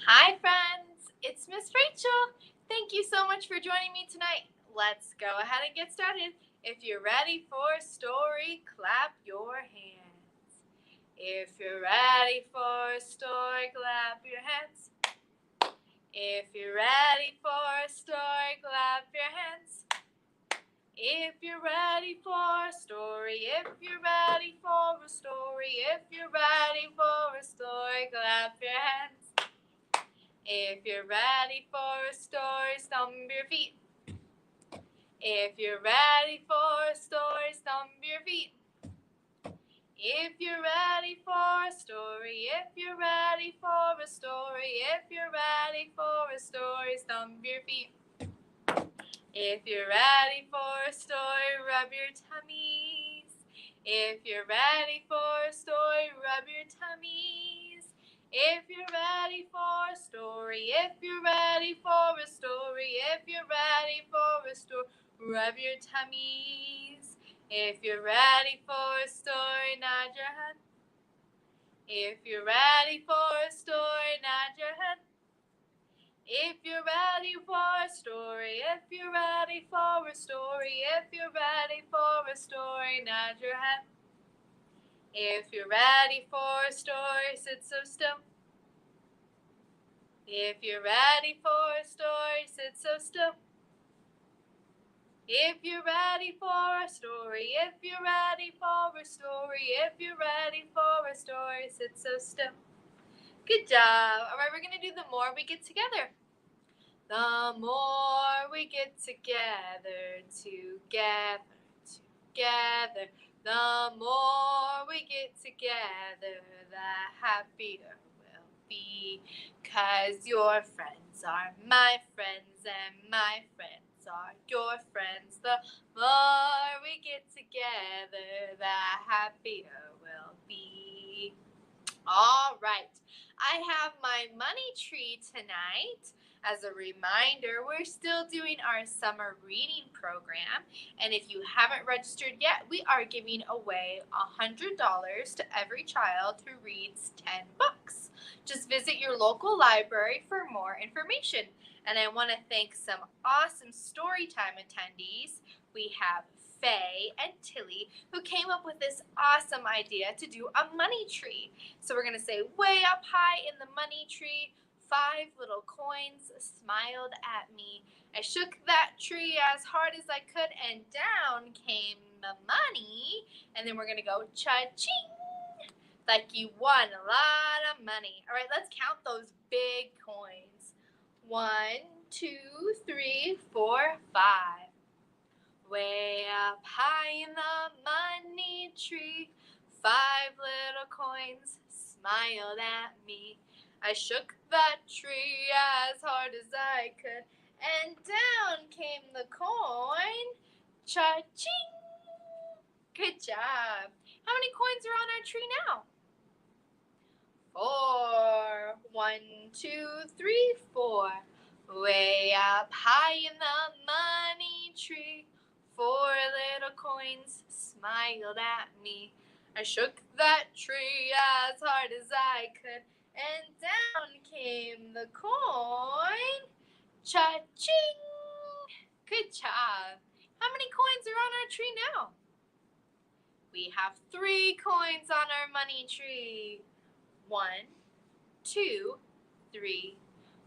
Hi friends, it's Miss Rachel. Thank you so much for joining me tonight. Let's go ahead and get started. If you're ready for a story, clap your hands. If you're ready for a story, clap your hands. If you're ready for a story, clap your hands. If you're ready for a story, if you're ready for a story, if you're ready for a story, clap your hands. If you're ready for a story, stomp your feet. If you're ready for a story, stomp your feet. If you're ready for a story, if you're ready for a story, if you're ready for a story, stomp your feet. If you're ready for a story, rub your tummies. If you're ready for a story, rub your tummies. If you're ready for a story, if you're ready for a story, if you're ready for a story, rub your tummies. If you're ready for a story, nod your head. If you're ready for a story, nod your head. If you're ready for a story, if you're ready for a story, if you're ready for a story, nod your head. If you're ready for a story, sit so still. If you're ready for a story, sit so still. If you're ready for a story, if you're ready for a story, if you're ready for a story, sit so still. Good job. All right, we're going to do the more we get together. The more we get together, together, the more we get together, the happier we'll be. 'Cause your friends are my friends and my friends are your friends. The more we get together, the happier we'll be. All right, I have my money tree tonight. As a reminder, we're still doing our summer reading program, and if you haven't registered yet, we are giving away $100 to every child who reads 10 books. Just visit your local library for more information. And I want to thank some awesome Storytime attendees. We have Faye and Tilly, who came up with this awesome idea to do a money tree. So we're going to say, way up high in the money tree, 5 little coins smiled at me. I shook that tree as hard as I could, and down came the money. And then we're going to go cha-ching, like you won a lot of money. All right, let's count those big coins. 1, 2, 3, 4, 5. Way up high in the money tree, 5 little coins smiled at me. I shook that tree as hard as I could, and down came the coin. Cha-ching! Good job. How many coins are on our tree now? 4. 1, 2, 3, 4. Way up high in the money tree, 4 little coins smiled at me. I shook that tree as hard as I could, and down came the coin. Cha-ching! Good job. How many coins are on our tree now? We have 3 coins on our money tree. 1, 2, 3.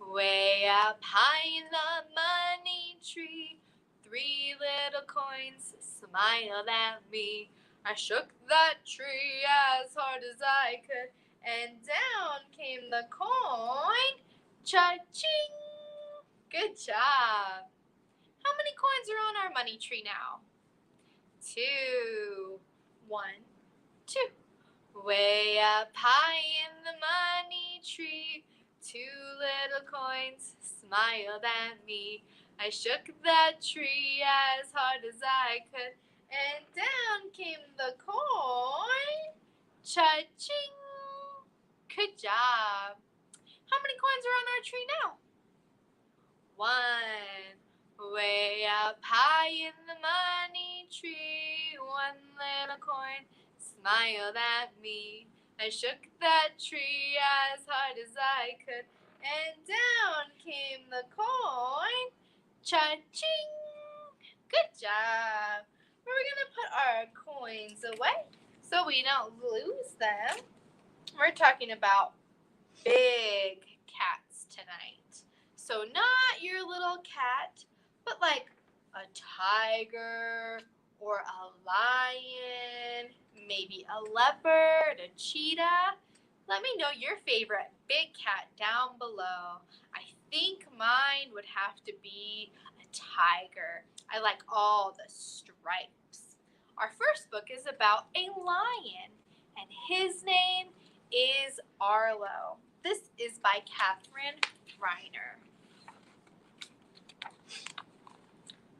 Way up high in the money tree, 3 little coins smiled at me. I shook that tree as hard as I could, and down came the coin. Cha-ching! Good job. How many coins are on our money tree now? 2. 1, 2. Way up high in the money tree, 2 little coins smiled at me. I shook that tree as hard as I could, and down came the coin. Cha-ching! Good job. How many coins are on our tree now? 1. Way up high in the money tree, 1 little coin smiled at me. I shook that tree as hard as I could, and down came the coin. Cha-ching! Good job. We're going to put our coins away so we don't lose them. We're talking about big cats tonight. So not your little cat, but like a tiger or a lion, maybe a leopard, a cheetah. Let me know your favorite big cat down below. I think mine would have to be a tiger. I like all the stripes. Our first book is about a lion, and his name is Arlo. This is by Catherine Reiner.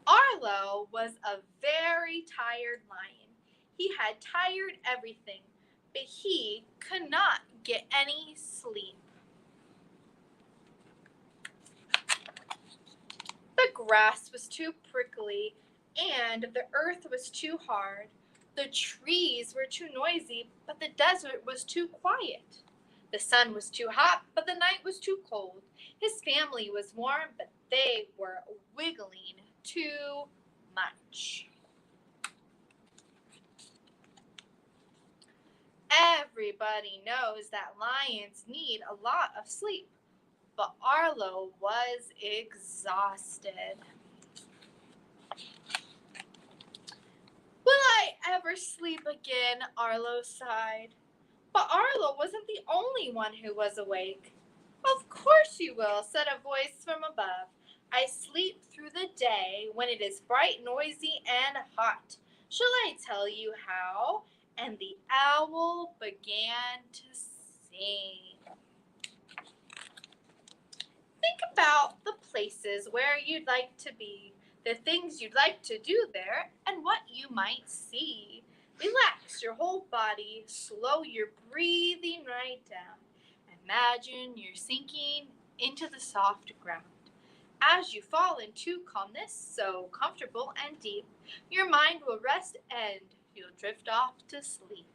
Arlo was a very tired lion. He had tired everything, but he could not get any sleep. The grass was too prickly, and the earth was too hard. The trees were too noisy, but the desert was too quiet. The sun was too hot, but the night was too cold. His family was warm, but they were wiggling too much. Everybody knows that lions need a lot of sleep, but Arlo was exhausted. Will I ever sleep again? Arlo sighed. But Arlo wasn't the only one who was awake. Of course you will, said a voice from above. I sleep through the day when it is bright, noisy, and hot. Shall I tell you how? And the owl began to sing. Think about the places where you'd like to be, the things you'd like to do there, and what you might see. Relax your whole body, slow your breathing right down. Imagine you're sinking into the soft ground. As you fall into calmness, so comfortable and deep, your mind will rest and you'll drift off to sleep.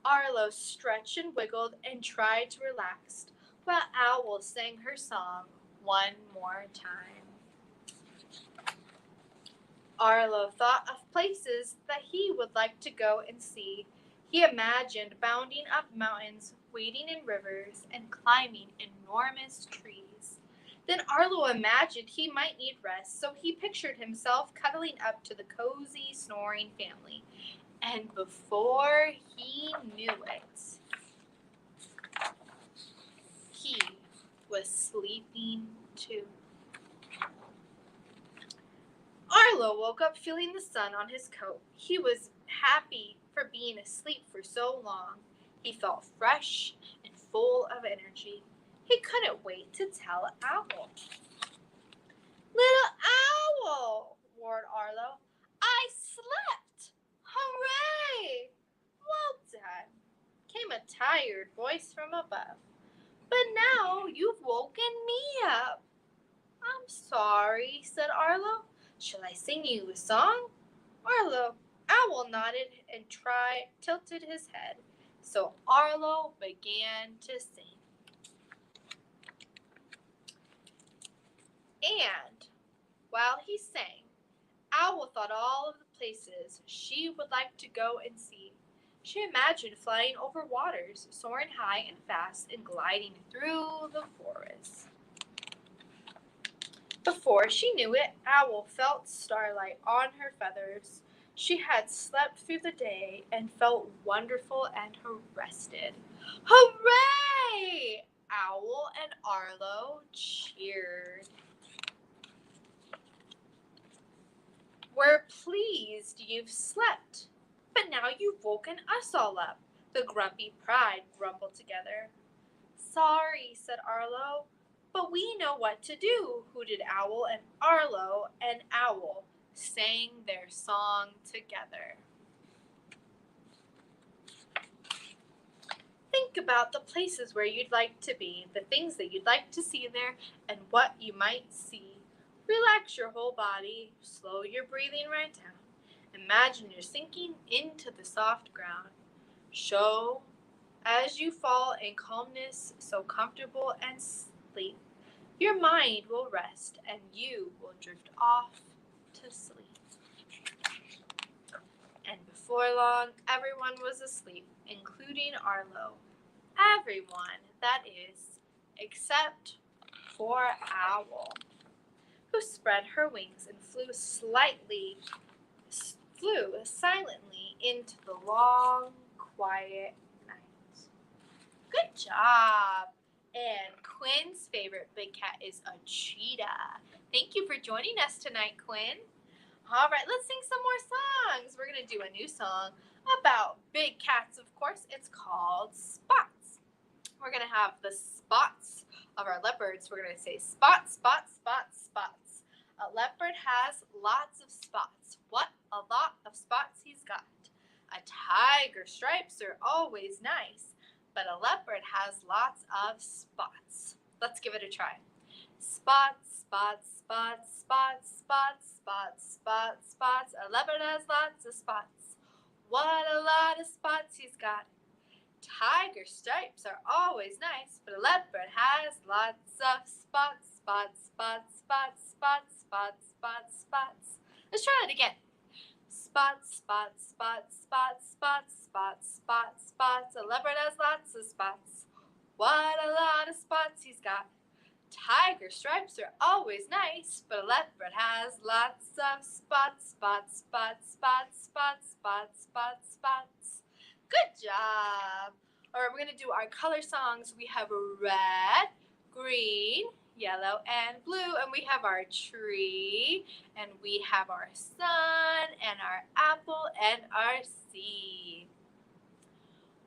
Arlo stretched and wiggled and tried to relax, while Owl sang her song one more time. Arlo thought of places that he would like to go and see. He imagined bounding up mountains, wading in rivers, and climbing enormous trees. Then Arlo imagined he might need rest, so he pictured himself cuddling up to the cozy, snoring family. And before he knew it, he was sleeping too. Arlo woke up feeling the sun on his coat. He was happy for being asleep for so long. He felt fresh and full of energy. He couldn't wait to tell Owl. Little Owl, roared Arlo, I slept! Hooray! Well done, came a tired voice from above. But now you've woken me up. I'm sorry, said Arlo. Shall I sing you a song? Owl nodded and tilted his head. So Arlo began to sing. And while he sang, Owl thought all of the places she would like to go and see. She imagined flying over waters, soaring high and fast, and gliding through the forest. Before she knew it, Owl felt starlight on her feathers. She had slept through the day and felt wonderful and rested. Hooray! Owl and Arlo cheered. We're pleased you've slept, but now you've woken us all up, the grumpy pride grumbled together. Sorry, said Arlo, but we know what to do, hooted Owl, and Arlo and Owl sang their song together. Think about the places where you'd like to be, the things that you'd like to see there, and what you might see. Relax your whole body, slow your breathing right down. Imagine you're sinking into the soft ground. Show As you fall in calmness, so comfortable and sleep, your mind will rest and you will drift off to sleep. And before long, everyone was asleep, including Arlo. Everyone, that is, except for Owl, who spread her wings and flew silently into the long, quiet night. Good job! And Quinn's favorite big cat is a cheetah. Thank you for joining us tonight, Quinn. All right, let's sing some more songs. We're going to do a new song about big cats, of course. It's called Spots. We're going to have the spots of our leopards. We're going to say spots, spots, spots, spots. A leopard has lots of spots. What a lot of spots he's got. A tiger stripes are always nice, but a leopard has lots of spots. Let's give it a try. Spots, spots, spots, spots, spots, spots, spots, spots. A leopard has lots of spots. What a lot of spots he's got. Tiger stripes are always nice, but a leopard has lots of spots, spots, spots, spots, spots, spots, spots, spots. Let's try it again. Spots, spots, spots, spots, spots, spots, spots, spots. A leopard has lots of spots. What a lot of spots he's got. Tiger stripes are always nice, but a leopard has lots of spots, spots, spots, spots, spots, spots, spots, spots. Good job. All right, we're going to do our color songs. We have red, green, yellow, and blue, and we have our tree, and we have our sun, and our apple, and our sea.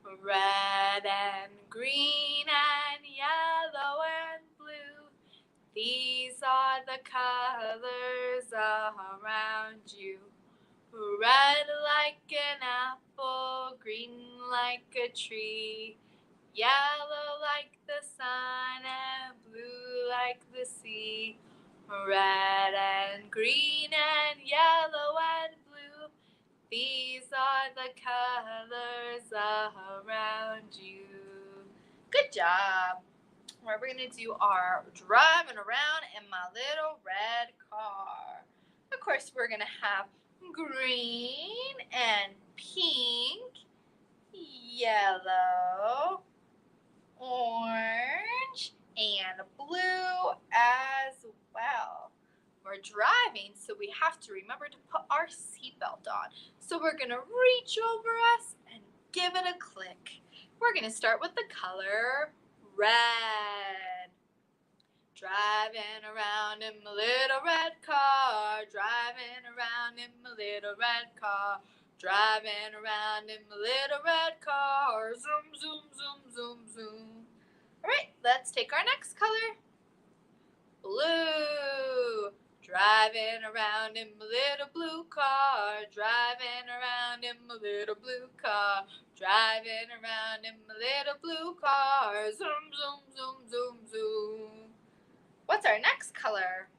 Red and green and yellow and blue, these are the colors around you. Red like an apple, green like a tree, yellow like the sun and blue like the sea. Red and green and yellow and blue, these are the colors around you. Good job. All right, we're going to do our driving around in my little red car. Of course, we're going to have green and pink, yellow, orange, and blue as well. We're driving, so we have to remember to put our seatbelt on. So we're going to reach over us and give it a click. We're going to start with the color red. Driving around in my little red car, driving around in my little red car, driving around in my little red car, zoom, zoom, zoom, zoom, zoom. All right, let's take our next color. Blue. Driving around in my little blue car, driving around in my little blue car, driving around in my little blue car, zoom, zoom, zoom, zoom, zoom. What's our next color?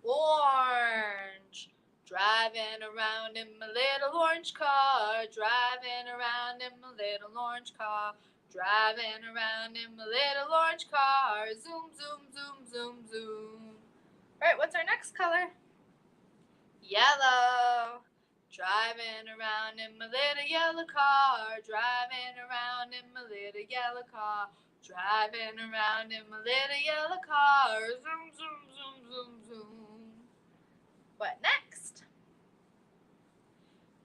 Orange. Driving around in my little orange car, driving around in my little orange car, driving around in my little orange car, zoom, zoom, zoom, zoom, zoom. All right, what's our next color? Yellow. Driving around in my little yellow car, driving around in my little yellow car, driving around in my little yellow car, zoom, zoom, zoom, zoom, zoom. What next?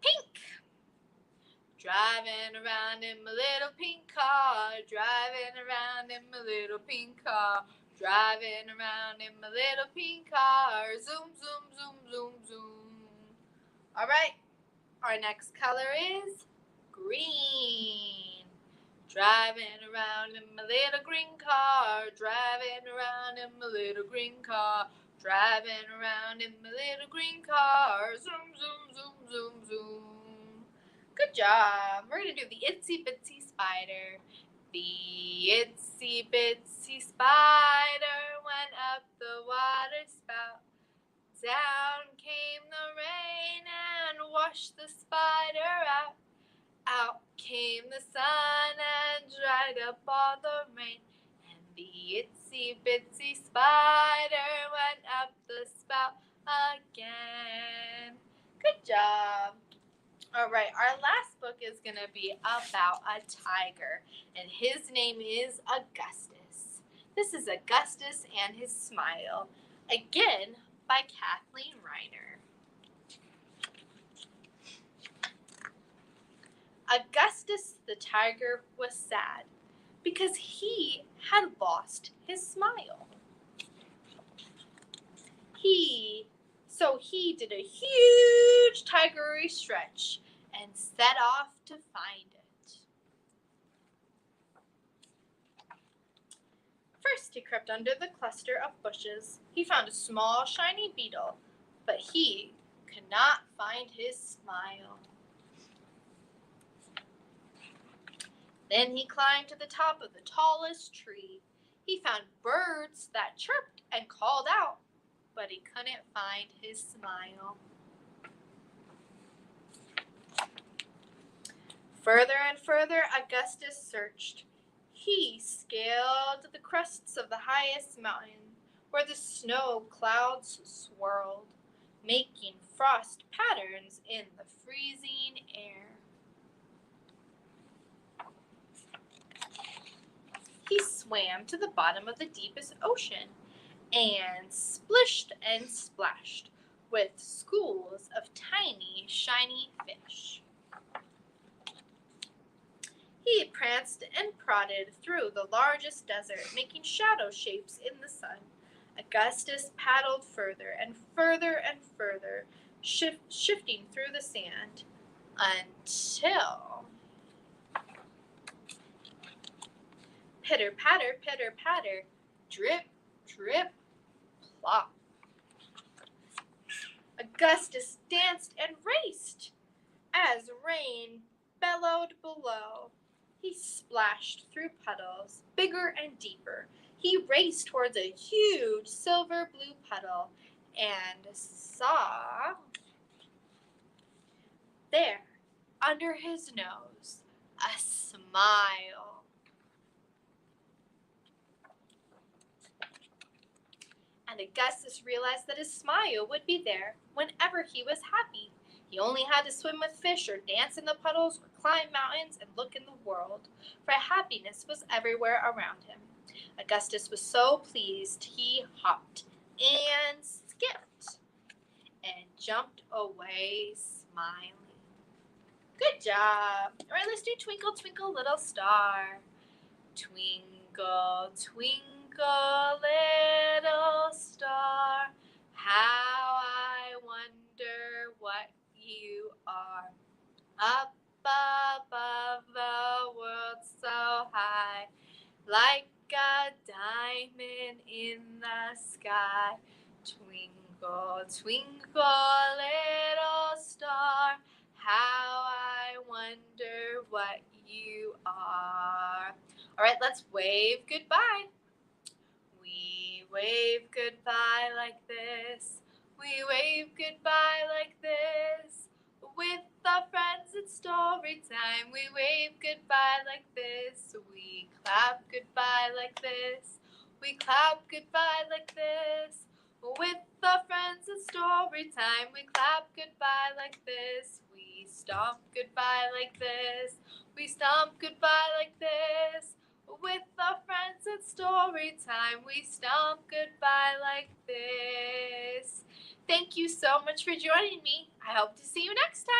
Pink. Driving around in my little pink car, driving around in my little pink car, driving around in my little pink car, zoom, zoom, zoom, zoom, zoom. All right, our next color is green. Driving around in my little green car, driving around in my little green car, driving around in my little green car, zoom, zoom, zoom, zoom, zoom. Good job. We're going to do the itsy bitsy spider. The itsy bitsy spider went up the water spout. Down came the rain and washed the spider out. Out came the sun and dried up all the rain, and the itsy bitsy spider went up the spout again. Good job. All right, our last book is going to be about a tiger, and his name is Augustus. This is Augustus and His Smile, again by Kathleen Reiner. Augustus the tiger was sad because he had lost his smile. So he did a huge tigery stretch and set off to find it. First he crept under the cluster of bushes. He found a small shiny beetle, but he could not find his smile. Then he climbed to the top of the tallest tree. He found birds that chirped and called out, but he couldn't find his smile. Further and further Augustus searched. He scaled the crests of the highest mountain, where the snow clouds swirled, making frost patterns in the freezing air. He swam to the bottom of the deepest ocean and splished and splashed with schools of tiny, shiny fish. He pranced and prodded through the largest desert, making shadow shapes in the sun. Augustus paddled further and further and further, shifting through the sand, until pitter-patter, pitter-patter, drip, drip, plop. Augustus danced and raced as rain bellowed below. He splashed through puddles, bigger and deeper. He raced towards a huge silver blue puddle and saw there, under his nose, a smile. And Augustus realized that his smile would be there whenever he was happy. He only had to swim with fish or dance in the puddles or climb mountains and look in the world, for happiness was everywhere around him. Augustus was so pleased he hopped and skipped and jumped away smiling. Good job. All right, let's do Twinkle, Twinkle, Little Star. Twinkle, twinkle, little star, how I wonder what you are. Up above the world so high, like a diamond in the sky. Twinkle, twinkle, little star, how I wonder what you are. All right, let's wave goodbye. We wave goodbye like this. We wave goodbye like this. With our friends it's story time. We wave goodbye like this. We clap goodbye like this. We clap goodbye like this. With our friends it's story time. We clap goodbye like this. We stomp goodbye like this. We stomp goodbye like this. With our friends it's story time. We stomp goodbye like this. Thank you so much for joining me. I hope to see you next time.